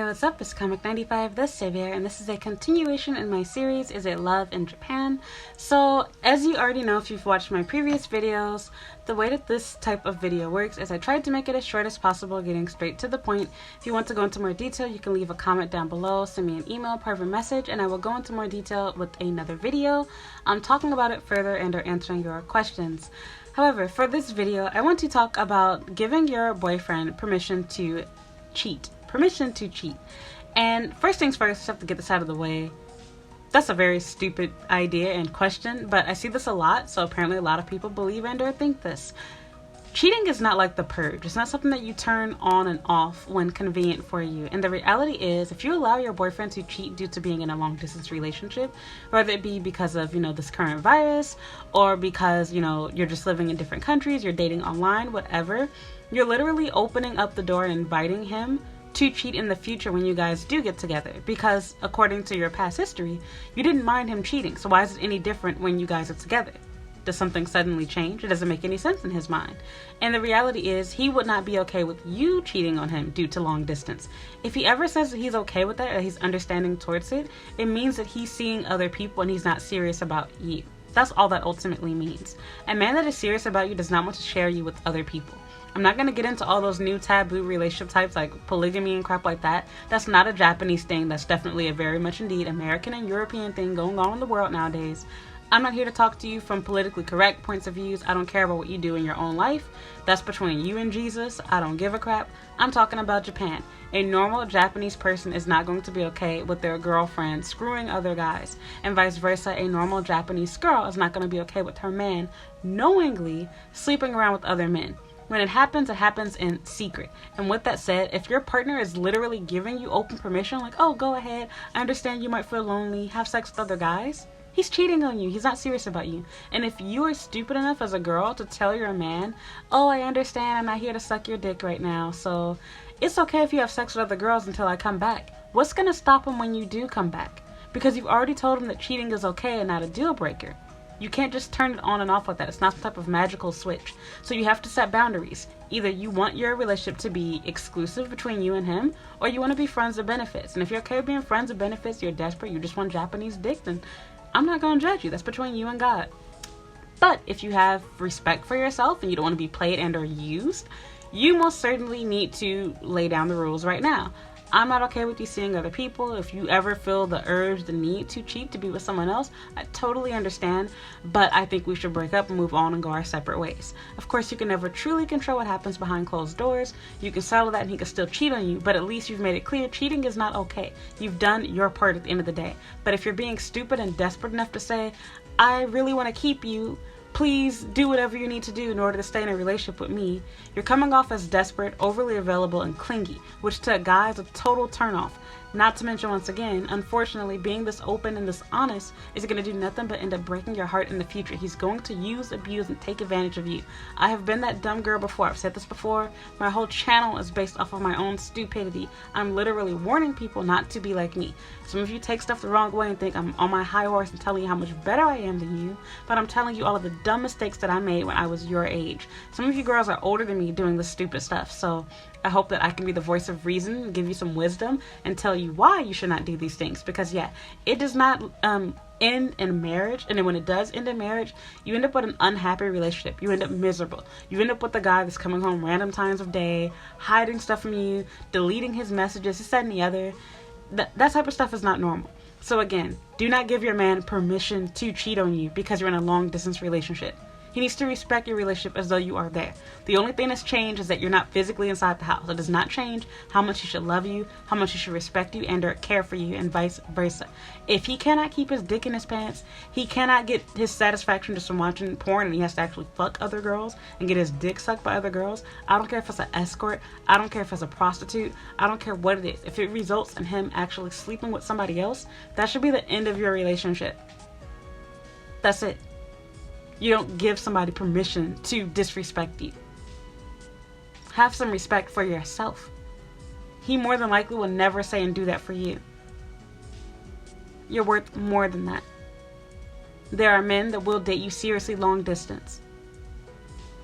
what's up? It's Comic95 the Savior, and this is a continuation in my series, Is It Love in Japan? So, as you already know if you've watched my previous videos, the way that this type of video works is I tried to make it as short as possible, getting straight to the point. If you want to go into more detail, you can leave a comment down below, send me an email, private message, and I will go into more detail with another video. I'm talking about it further and or answering your questions. However, for this video, I want to talk about giving your boyfriend permission to cheat. And first things first, I have to get this out of the way. That's a very stupid idea and question, but I see this a lot, so apparently a lot of people believe and or think this. Cheating is not like the purge. It's not something that you turn on and off when convenient for you. And the reality is, if you allow your boyfriend to cheat due to being in a long distance relationship, whether it be because of, this current virus, or because, you're just living in different countries, you're dating online, whatever, you're literally opening up the door and inviting him to cheat in the future when you guys do get together, because according to your past history, you didn't mind him cheating. So why is it any different when you guys are together? Does something suddenly change? It doesn't make any sense in his mind. And the reality is, he would not be okay with you cheating on him due to long distance. If he ever says that he's okay with that, or he's understanding towards it, it means that he's seeing other people and he's not serious about you. That's all that ultimately means. A man that is serious about you does not want to share you with other people. I'm not going to get into all those new taboo relationship types like polygamy and crap like that. That's not a Japanese thing. That's definitely a very much indeed American and European thing going on in the world nowadays. I'm not here to talk to you from politically correct points of views. I don't care about what you do in your own life. That's between you and Jesus. I don't give a crap. I'm talking about Japan. A normal Japanese person is not going to be okay with their girlfriend screwing other guys. And vice versa, a normal Japanese girl is not going to be okay with her man knowingly sleeping around with other men. When it happens in secret. And with that said, if your partner is literally giving you open permission, like, oh, go ahead, I understand you might feel lonely, have sex with other guys, he's cheating on you. He's not serious about you. And if you are stupid enough as a girl to tell your man, oh, I understand, I'm not here to suck your dick right now, so it's okay if you have sex with other girls until I come back. What's going to stop him when you do come back? Because you've already told him that cheating is okay and not a deal breaker. You can't just turn it on and off like that. It's not some type of magical switch. So you have to set boundaries. Either you want your relationship to be exclusive between you and him, or you want to be friends with benefits. And if you're okay with being friends with benefits, you're desperate, you just want Japanese dick, then I'm not going to judge you. That's between you and God. But if you have respect for yourself and you don't want to be played and or used, you most certainly need to lay down the rules right now. I'm not okay with you seeing other people. If you ever feel the urge, the need to cheat, to be with someone else, I totally understand, but I think we should break up and move on and go our separate ways. Of course, you can never truly control what happens behind closed doors. You can settle that and he can still cheat on you, but at least you've made it clear cheating is not okay. You've done your part at the end of the day. But if you're being stupid and desperate enough to say, I really want to keep you, please do whatever you need to do in order to stay in a relationship with me, you're coming off as desperate, overly available, and clingy, which to a guy is a total turnoff. Not to mention, once again, unfortunately, being this open and this honest is going to do nothing but end up breaking your heart in the future. He's going to use, abuse, and take advantage of you. I have been that dumb girl before. I've said this before. My whole channel is based off of my own stupidity. I'm literally warning people not to be like me. Some of you take stuff the wrong way and think I'm on my high horse and telling you how much better I am than you, but I'm telling you all of the dumb mistakes that I made when I was your age. Some of you girls are older than me doing this stupid stuff, so I hope that I can be the voice of reason, give you some wisdom, and tell you why you should not do these things. Because yeah, it does not end in marriage, and then when it does end in marriage, you end up with an unhappy relationship. You end up miserable. You end up with a guy that's coming home random times of day, hiding stuff from you, deleting his messages, this, that, and the other. That type of stuff is not normal. So again, do not give your man permission to cheat on you because you're in a long distance relationship. He needs to respect your relationship as though you are there. The only thing that's changed is that you're not physically inside the house. It does not change how much he should love you, how much he should respect you, and or care for you, and vice versa. If he cannot keep his dick in his pants, he cannot get his satisfaction just from watching porn, and he has to actually fuck other girls and get his dick sucked by other girls. I don't care if it's an escort. I don't care if it's a prostitute. I don't care what it is. If it results in him actually sleeping with somebody else, that should be the end of your relationship. That's it. You don't give somebody permission to disrespect you. Have some respect for yourself. He more than likely will never say and do that for you. You're worth more than that. There are men that will date you seriously long distance.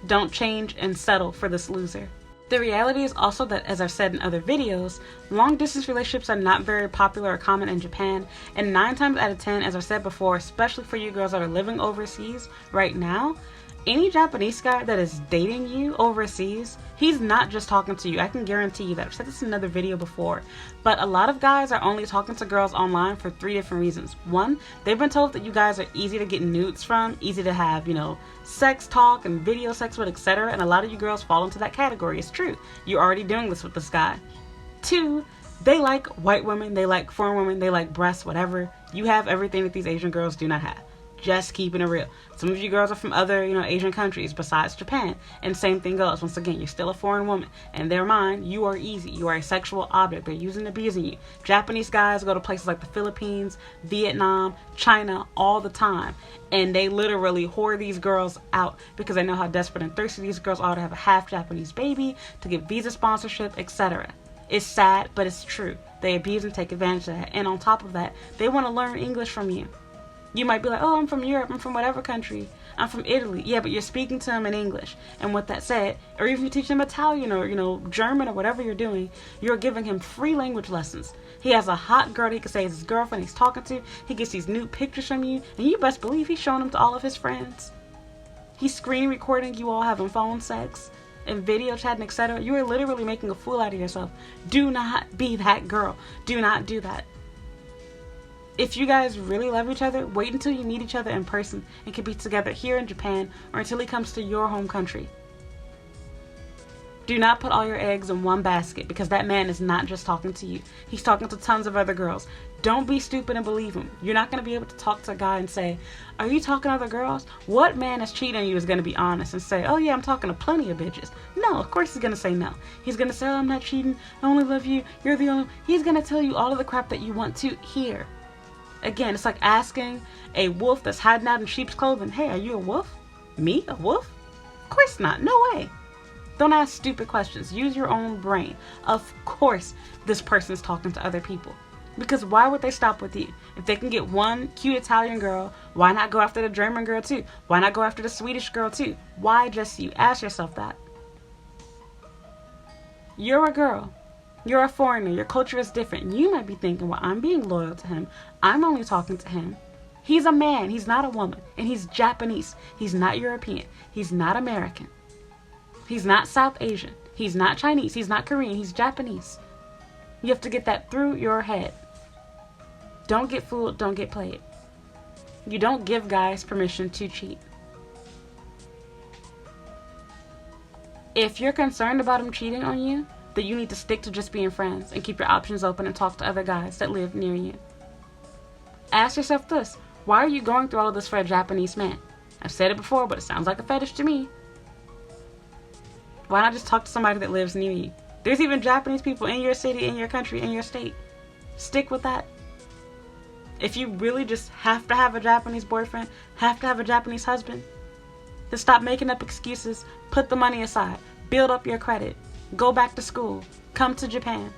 Don't change and settle for this loser. The reality is also that, as I've said in other videos, long distance relationships are not very popular or common in Japan, and 9 times out of 10, as I've said before, especially for you girls that are living overseas right now, any Japanese guy that is dating you overseas, he's not just talking to you. I can guarantee you that. I've said this in another video before. But a lot of guys are only talking to girls online for 3 different reasons. 1, they've been told that you guys are easy to get nudes from, easy to have, sex talk and video sex with, etc. And a lot of you girls fall into that category. It's true. You're already doing this with this guy. 2, they like white women, they like foreign women, they like breasts, whatever. You have everything that these Asian girls do not have. Just keeping it real. Some of you girls are from other, Asian countries besides Japan. And same thing goes. Once again, you're still a foreign woman. In their mind, you are easy. You are a sexual object. They're using and abusing you. Japanese guys go to places like the Philippines, Vietnam, China all the time. And they literally whore these girls out because they know how desperate and thirsty these girls are to have a half Japanese baby, to get visa sponsorship, etc. It's sad, but it's true. They abuse and take advantage of that. And on top of that, they want to learn English from you. You might be like, oh, I'm from Europe, I'm from whatever country, I'm from Italy. Yeah, but you're speaking to them in English. And with that said, or even if you teach them Italian or, German or whatever you're doing, you're giving him free language lessons. He has a hot girl that he can say is his girlfriend he's talking to. He gets these nude pictures from you, and you best believe he's showing them to all of his friends. He's screen recording you all having phone sex and video chatting, etc. You are literally making a fool out of yourself. Do not be that girl. Do not do that. If you guys really love each other, wait until you meet each other in person and can be together here in Japan, or until he comes to your home country. Do not put all your eggs in one basket, because that man is not just talking to you. He's talking to tons of other girls. Don't be stupid and believe him. You're not going to be able to talk to a guy and say, are you talking to other girls? What man is cheating on you is going to be honest and say, oh yeah, I'm talking to plenty of bitches. No, of course he's going to say no. He's going to say, oh, I'm not cheating. I only love you. You're the only... He's going to tell you all of the crap that you want to hear. Again, it's like asking a wolf that's hiding out in sheep's clothing, hey, are you a wolf? Me? A wolf? Of course not. No way. Don't ask stupid questions. Use your own brain. Of course, this person's talking to other people. Because why would they stop with you? If they can get one cute Italian girl, why not go after the German girl too? Why not go after the Swedish girl too? Why just you? Ask yourself that. You're a girl. You're a foreigner. Your culture is different. You might be thinking, well, I'm being loyal to him. I'm only talking to him. He's a man. He's not a woman. And he's Japanese. He's not European. He's not American. He's not South Asian. He's not Chinese. He's not Korean. He's Japanese. You have to get that through your head. Don't get fooled. Don't get played. You don't give guys permission to cheat. If you're concerned about him cheating on you, then you need to stick to just being friends and keep your options open and talk to other guys that live near you. Ask yourself this: why are you going through all of this for a Japanese man? I've said it before, but it sounds like a fetish to me. Why not just talk to somebody that lives near you? There's even Japanese people in your city, in your country, in your state. Stick with that. If you really just have to have a Japanese boyfriend, have to have a Japanese husband, then stop making up excuses, put the money aside, build up your credit, go back to school, come to Japan.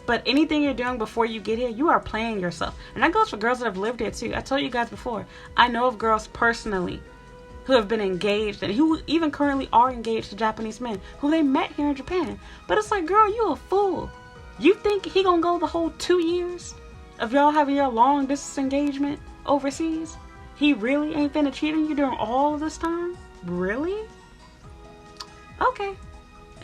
But anything you're doing before you get here, you are playing yourself. And that goes for girls that have lived here too. I told you guys before, I know of girls personally who have been engaged and who even currently are engaged to Japanese men who they met here in Japan. But it's like, girl, you a fool. You think he gonna go the whole 2 years of y'all having your long distance engagement overseas? He really ain't finna cheat on you during all of this time? Really? Okay.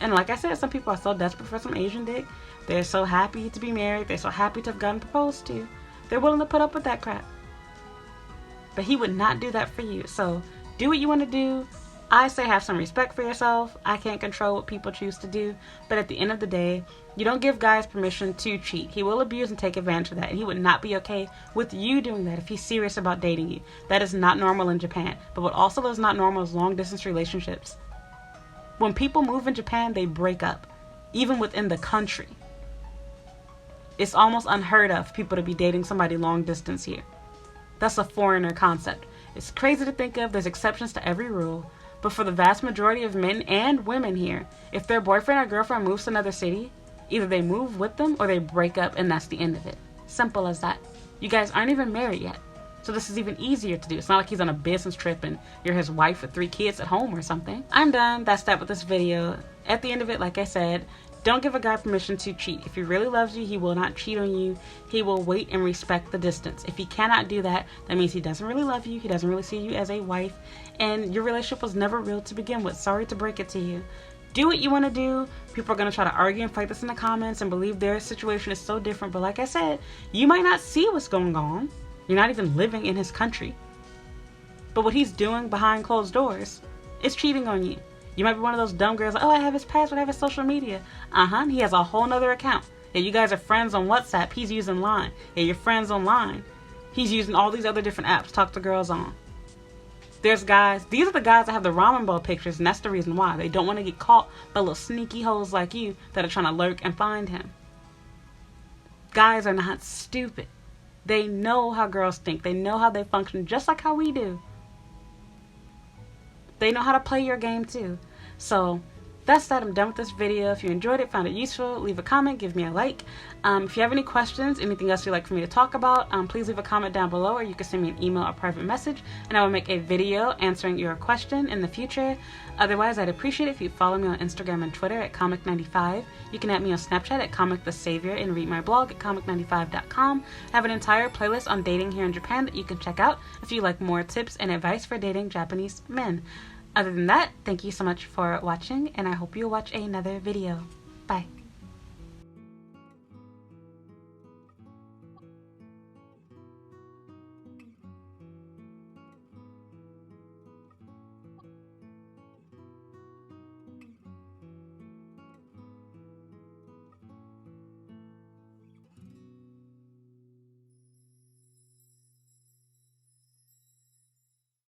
And like I said, some people are so desperate for some Asian dick. They're so happy to be married. They're so happy to have gotten proposed to. They're willing to put up with that crap. But he would not do that for you. So do what you want to do. I say have some respect for yourself. I can't control what people choose to do. But at the end of the day, you don't give guys permission to cheat. He will abuse and take advantage of that. And he would not be okay with you doing that if he's serious about dating you. That is not normal in Japan. But what also is not normal is long distance relationships. When people move in Japan, they break up. Even within the country. It's almost unheard of for people to be dating somebody long distance here. That's a foreigner concept. It's crazy to think of. There's exceptions to every rule. But for the vast majority of men and women here, if their boyfriend or girlfriend moves to another city, either they move with them or they break up, and that's the end of it. Simple as that. You guys aren't even married yet. So this is even easier to do. It's not like he's on a business trip and you're his wife with 3 kids at home or something. I'm done. That's that with this video. At the end of it, like I said, don't give a guy permission to cheat. If he really loves you, he will not cheat on you. He will wait and respect the distance. If he cannot do that, that means he doesn't really love you. He doesn't really see you as a wife. And your relationship was never real to begin with. Sorry to break it to you. Do what you want to do. People are going to try to argue and fight this in the comments and believe their situation is so different. But like I said, you might not see what's going on. You're not even living in his country. But what he's doing behind closed doors is cheating on you. You might be one of those dumb girls like, oh, I have his password, I have his social media. He has a whole nother account. Yeah, you guys are friends on WhatsApp. He's using Line. Yeah, you're friends online. He's using all these other different apps to talk to girls on. There's guys, these are the guys that have the ramen bowl pictures, and that's the reason why. They don't want to get caught by little sneaky hoes like you that are trying to lurk and find him. Guys are not stupid. They know how girls think. They know how they function, just like how we do. They know how to play your game too. So that's that. I'm done with this video. If you enjoyed it, found it useful, leave a comment, give me a like. If you have any questions, anything else you'd like for me to talk about, please leave a comment down below, or you can send me an email or private message, and I will make a video answering your question in the future. Otherwise, I'd appreciate it if you follow me on Instagram and Twitter at comic95. You can add me on Snapchat at comicthesavior and read my blog at comic95.com. I have an entire playlist on dating here in Japan that you can check out if you like more tips and advice for dating Japanese men. Other than that, thank you so much for watching, and I hope you'll watch another video. Bye.